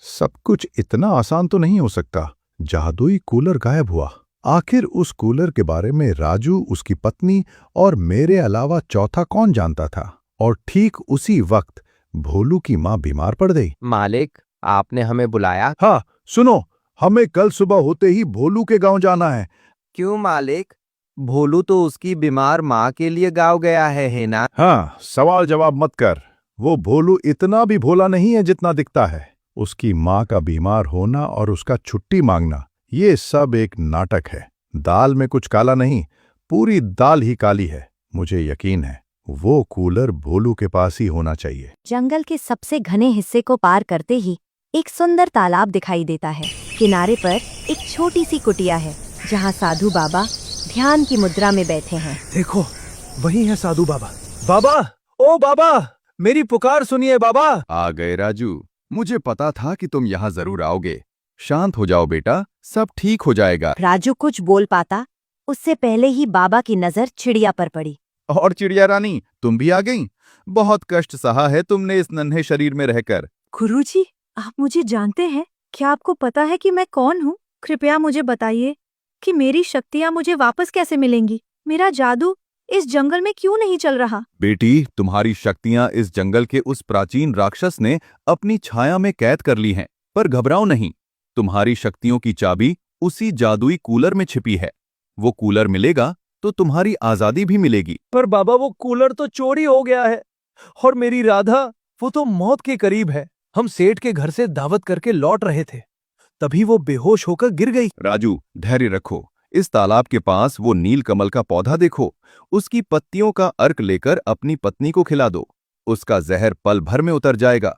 सब कुछ इतना आसान तो नहीं हो सकता। जादुई कूलर गायब हुआ। आखिर उस कूलर के बारे में राजू, उसकी पत्नी और मेरे अलावा चौथा कौन जानता था? और ठीक उसी वक्त भोलू की माँ बीमार पड़ गई। मालिक, आपने हमें बुलाया? हाँ, सुनो, हमें कल सुबह होते ही भोलू के गांव जाना है। क्यों मालिक? भोलू तो उसकी बीमार माँ के लिए गाँव गया है ना? हाँ, सवाल जवाब मत कर। वो भोलू इतना भी भोला नहीं है जितना दिखता है। उसकी माँ का बीमार होना और उसका छुट्टी मांगना, ये सब एक नाटक है। दाल में कुछ काला नहीं, पूरी दाल ही काली है। मुझे यकीन है वो कूलर भोलू के पास ही होना चाहिए। जंगल के सबसे घने हिस्से को पार करते ही एक सुंदर तालाब दिखाई देता है। किनारे पर एक छोटी सी कुटिया है जहाँ साधु बाबा ध्यान की मुद्रा में बैठे हैं। देखो, वही है साधु बाबा। बाबा, ओ बाबा, मेरी पुकार सुनिए बाबा। आ गए राजू, मुझे पता था कि तुम यहाँ जरूर आओगे। शांत हो जाओ बेटा, सब ठीक हो जाएगा। राजू कुछ बोल पाता उससे पहले ही बाबा की नजर चिड़िया पर पड़ी। और चिड़िया रानी, तुम भी आ गईं? बहुत कष्ट सहा है तुमने इस नन्हे शरीर में रहकर। गुरुजी, आप मुझे जानते हैं? क्या आपको पता है कि मैं कौन हूँ? कृपया मुझे बताइए कि मेरी शक्तियाँ मुझे वापस कैसे मिलेंगी। मेरा जादू इस जंगल में क्यों नहीं चल रहा? बेटी, तुम्हारी शक्तियाँ इस जंगल के उस प्राचीन राक्षस ने अपनी छाया में कैद कर ली हैं। पर घबराओ नहीं, तुम्हारी शक्तियों की चाबी उसी जादुई कूलर में छिपी है। वो कूलर मिलेगा तो तुम्हारी आजादी भी मिलेगी। पर बाबा, वो कूलर तो चोरी हो गया है और मेरी राधा, वो तो मौत के करीब है। हम सेठ के घर से दावत करके लौट रहे थे, तभी वो बेहोश होकर गिर गई। राजू, धैर्य रखो। इस तालाब के पास वो नील कमल का पौधा देखो। उसकी पत्तियों का अर्क लेकर अपनी पत्नी को खिला दो। उसका जहर पल भर में उतर जाएगा।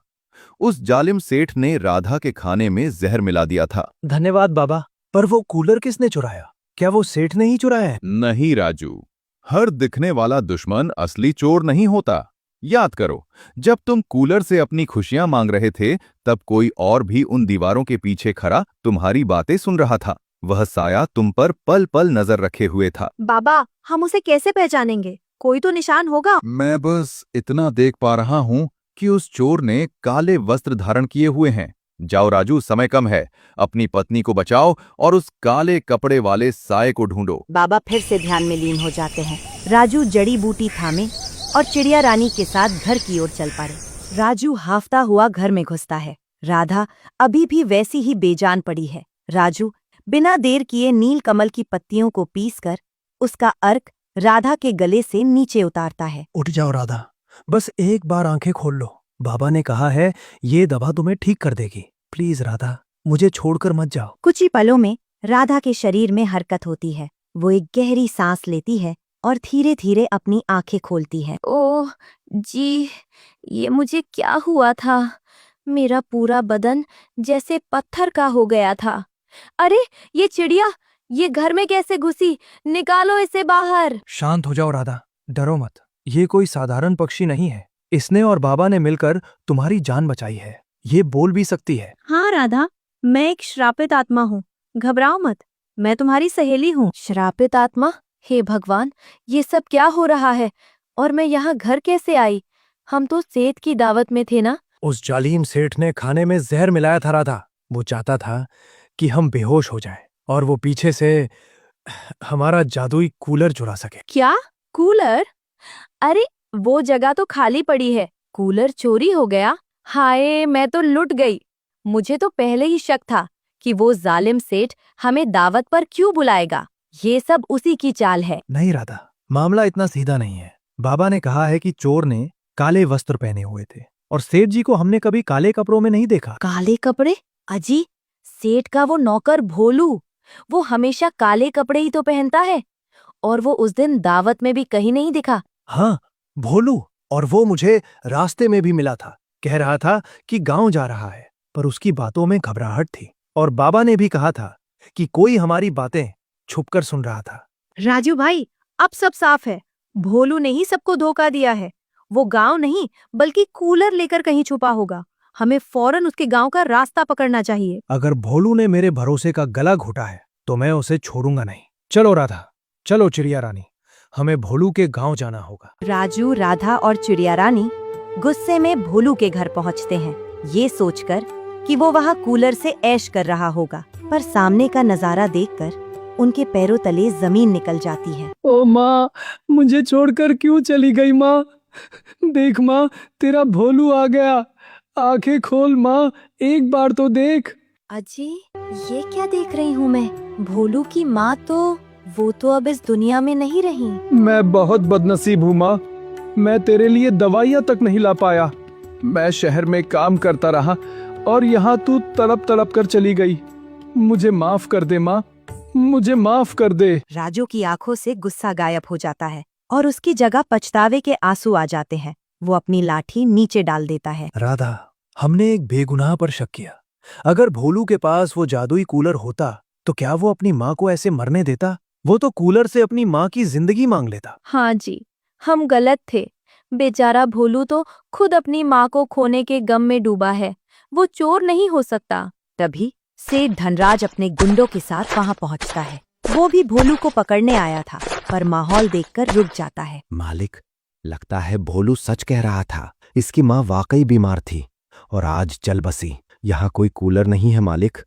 उस जालिम सेठ ने राधा के खाने में जहर मिला दिया था। धन्यवाद बाबा। पर वो कूलर किसने चुराया? क्या वो सेठ ने ही चुराया है? नहीं राजू, हर दिखने वाला दुश्मन असली चोर नहीं होता। याद करो, जब तुम कूलर से अपनी खुशियां मांग रहे थे, तब कोई और भी उन दीवारों के पीछे खड़ा तुम्हारी बातें सुन रहा था। वह साया तुम पर पल पल नजर रखे हुए था। बाबा, हम उसे कैसे पहचानेंगे? कोई तो निशान होगा। मैं बस इतना देख पा रहा हूं कि उस चोर ने काले वस्त्र धारण किए हुए हैं। जाओ राजू, समय कम है। अपनी पत्नी को बचाओ और उस काले कपड़े वाले साये को ढूंढो। बाबा फिर से ध्यान में लीन हो जाते हैं। राजू जड़ी बूटी थामे और चिड़िया रानी के साथ घर की ओर चल पड़े। राजू हाफता हुआ घर में घुसता है। राधा अभी भी वैसी ही बेजान पड़ी है। राजू बिना देर किए नील कमल की पत्तियों को पीसकर उसका अर्क राधा के गले से नीचे उतारता है। उठ जाओ राधा, बस एक बार आंखें खोल लो। बाबा ने कहा है ये दवा तुम्हें ठीक कर देगी। प्लीज राधा, मुझे छोड़कर मत जाओ। कुछ ही पलों में राधा के शरीर में हरकत होती है। वो एक गहरी सांस लेती है और धीरे धीरे अपनी आंखें खोलती है। ओह जी, ये मुझे क्या हुआ था? मेरा पूरा बदन जैसे पत्थर का हो गया था। अरे ये चिड़िया, ये घर में कैसे घुसी? निकालो इसे बाहर। शांत हो जाओ राधा, डरो मत। ये कोई साधारण पक्षी नहीं है। इसने और बाबा ने मिलकर तुम्हारी जान बचाई है। ये बोल भी सकती है। हाँ राधा, मैं एक श्रापित आत्मा हूँ। घबराओ मत, मैं तुम्हारी सहेली हूँ। श्रापित आत्मा? हे भगवान, ये सब क्या हो रहा है? और मैं यहाँ घर कैसे आई? हम तो सेठ की दावत में थे ना? उस जालिम सेठ ने खाने में जहर मिलाया था राधा। वो चाहता था कि हम बेहोश हो जाएं और वो पीछे से हमारा जादुई कूलर चुरा सके। क्या? कूलर? अरे वो जगह तो खाली पड़ी है। कूलर चोरी हो गया? हाय, मैं तो लुट गई। मुझे तो पहले ही शक था कि वो जालिम सेठ हमें दावत पर क्यों बुलाएगा। ये सब उसी की चाल है। नहीं राधा, मामला इतना सीधा नहीं है। बाबा ने कहा है कि चोर ने काले वस्त्र पहने हुए थे और सेठ जी को हमने कभी काले कपड़ों में नहीं देखा। काले कपड़े? अजी, सेठ का वो नौकर भोलू, वो हमेशा काले कपड़े ही तो पहनता है। और वो उस दिन दावत में भी कहीं नहीं दिखा। हाँ, भोलू। और वो मुझे रास्ते में भी मिला था। कह रहा था कि गांव जा रहा है, पर उसकी बातों में घबराहट थी। और बाबा ने भी कहा था कि कोई हमारी बातें छुपकर सुन रहा था। राजू भाई, अब सब साफ है। भोलू ने ही सबको धोखा दिया है। वो गांव नहीं बल्कि कूलर लेकर कहीं छुपा होगा। हमें फौरन उसके गांव का रास्ता पकड़ना चाहिए। अगर भोलू ने मेरे भरोसे का गला घोटा है तो मैं उसे छोड़ूंगा नहीं। चलो राधा, चलो चिड़िया रानी, हमें भोलू के गांव जाना होगा। राजू, राधा और चिड़िया रानी गुस्से में भोलू के घर पहुंचते हैं, ये सोचकर कि वो वहाँ कूलर से ऐश कर रहा होगा, पर सामने का नजारा देखकर उनके पैरों तले जमीन निकल जाती है। ओ माँ, मुझे छोड़कर क्यों चली गई माँ? देख माँ, तेरा भोलू आ गया। आंखें खोल माँ, एक बार तो देख। अजी, ये क्या देख रही हूँ मैं? भोलू की माँ तो वो तो अब इस दुनिया में नहीं रही। मैं बहुत बदनसीब हूँ माँ, मैं तेरे लिए दवाइयाँ तक नहीं ला पाया। मैं शहर में काम करता रहा और यहाँ तू तड़प तड़प कर चली गई। मुझे माफ कर दे माँ, मुझे माफ कर दे। राजू की आंखों से गुस्सा गायब हो जाता है और उसकी जगह पछतावे के आंसू आ जाते हैं। वो अपनी लाठी नीचे डाल देता है। राधा, हमने एक बेगुनाह पर शक किया। अगर भोलू के पास वो जादुई कूलर होता तो क्या वो अपनी माँ को ऐसे मरने देता? वो तो कूलर से अपनी माँ की जिंदगी मांग लेता। हाँ जी, हम गलत थे। बेचारा भोलू तो खुद अपनी माँ को खोने के गम में डूबा है। वो चोर नहीं हो सकता। तभी सेठ धनराज अपने गुंडों के साथ वहां पहुंचता है। वो भी भोलू को पकड़ने आया था, पर माहौल देखकर रुक जाता है। मालिक, लगता है भोलू सच कह रहा था। इसकी माँ वाकई बीमार थी और आज चल बसी। यहाँ कोई कूलर नहीं है मालिक।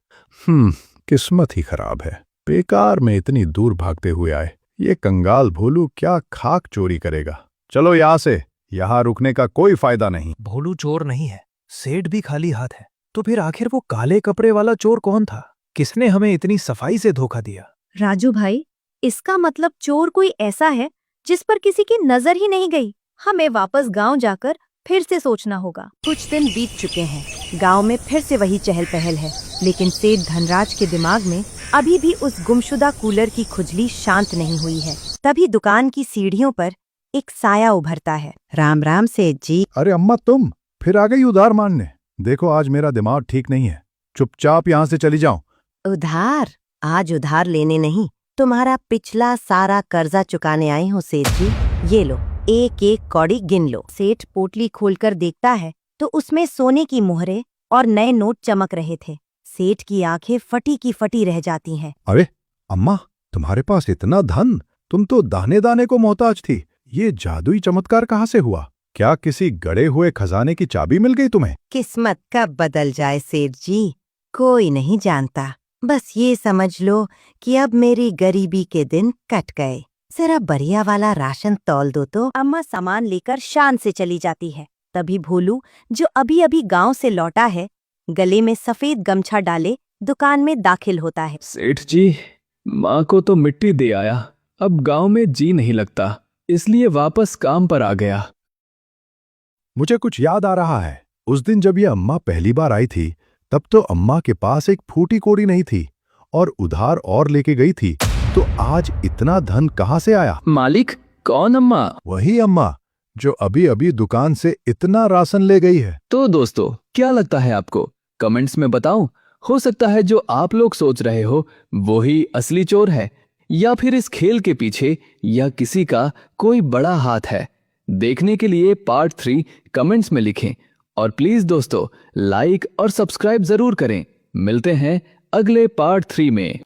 किस्मत ही खराब है। बेकार में इतनी दूर भागते हुए आए। ये कंगाल भोलू क्या खाक चोरी करेगा। चलो यहाँ से, यहाँ रुकने का कोई फायदा नहीं। भोलू चोर नहीं है, सेठ भी खाली हाथ है। तो फिर आखिर वो काले कपड़े वाला चोर कौन था? किसने हमें इतनी सफाई से धोखा दिया? राजू भाई, इसका मतलब चोर कोई ऐसा है जिस पर किसी की नजर ही नहीं गई। हमें वापस गांव जाकर फिर से सोचना होगा। कुछ दिन बीत चुके हैं। गांव में फिर से वही चहल पहल है, लेकिन सेठ धनराज के दिमाग में अभी भी उस गुमशुदा कूलर की खुजली शांत नहीं हुई है। तभी दुकान की सीढ़ियों पर एक साया उभरता है। राम राम सेठ जी। अरे अम्मा, तुम फिर आ गई उधार मांगने? देखो, आज मेरा दिमाग ठीक नहीं है। चुपचाप यहाँ से चली जाओ। उधार? आज उधार लेने नहीं, तुम्हारा पिछला सारा कर्जा चुकाने आई हूँ सेठ जी। ये लो, एक एक कौड़ी गिन लो। सेठ पोटली खोलकर देखता है तो उसमें सोने की मोहरें और नए नोट चमक रहे थे। सेठ की आंखें फटी की फटी रह जाती हैं। अरे अम्मा, तुम्हारे पास इतना धन? तुम तो दाने दाने को मोहताज थी। ये जादुई चमत्कार कहाँ से हुआ? क्या किसी गड़े हुए खजाने की चाबी मिल गई तुम्हें? किस्मत कब बदल जाए सेठ जी, कोई नहीं जानता। बस ये समझ लो कि अब मेरी गरीबी के दिन कट गए। जरा बढ़िया वाला राशन तौल दो तो। अम्मा सामान लेकर शान से चली जाती है। तभी भोलू, जो अभी अभी गांव से लौटा है, गले में सफेद गमछा डाले दुकान में दाखिल होता है। सेठ जी, माँ को तो मिट्टी दे आया, अब गांव में जी नहीं लगता, इसलिए वापस काम पर आ गया। मुझे कुछ याद आ रहा है। उस दिन जब ये अम्मा पहली बार आई थी, तब तो अम्मा के पास एक फूटी कोड़ी नहीं थी और उधार और लेके गई थी। तो आज इतना धन कहाँ से आया? मालिक, कौन अम्मा? वही अम्मा जो अभी अभी दुकान से इतना राशन ले गई है। तो दोस्तों, क्या लगता है आपको? कमेंट्स में बताओ। हो सकता है जो आप लोग सोच रहे हो वो ही असली चोर है, या फिर इस खेल के पीछे या किसी का कोई बड़ा हाथ है। देखने के लिए पार्ट 3 कमेंट्स में लिखें और प्लीज दोस्तों लाइक और सब्सक्राइब जरूर करें। मिलते हैं अगले पार्ट 3 में।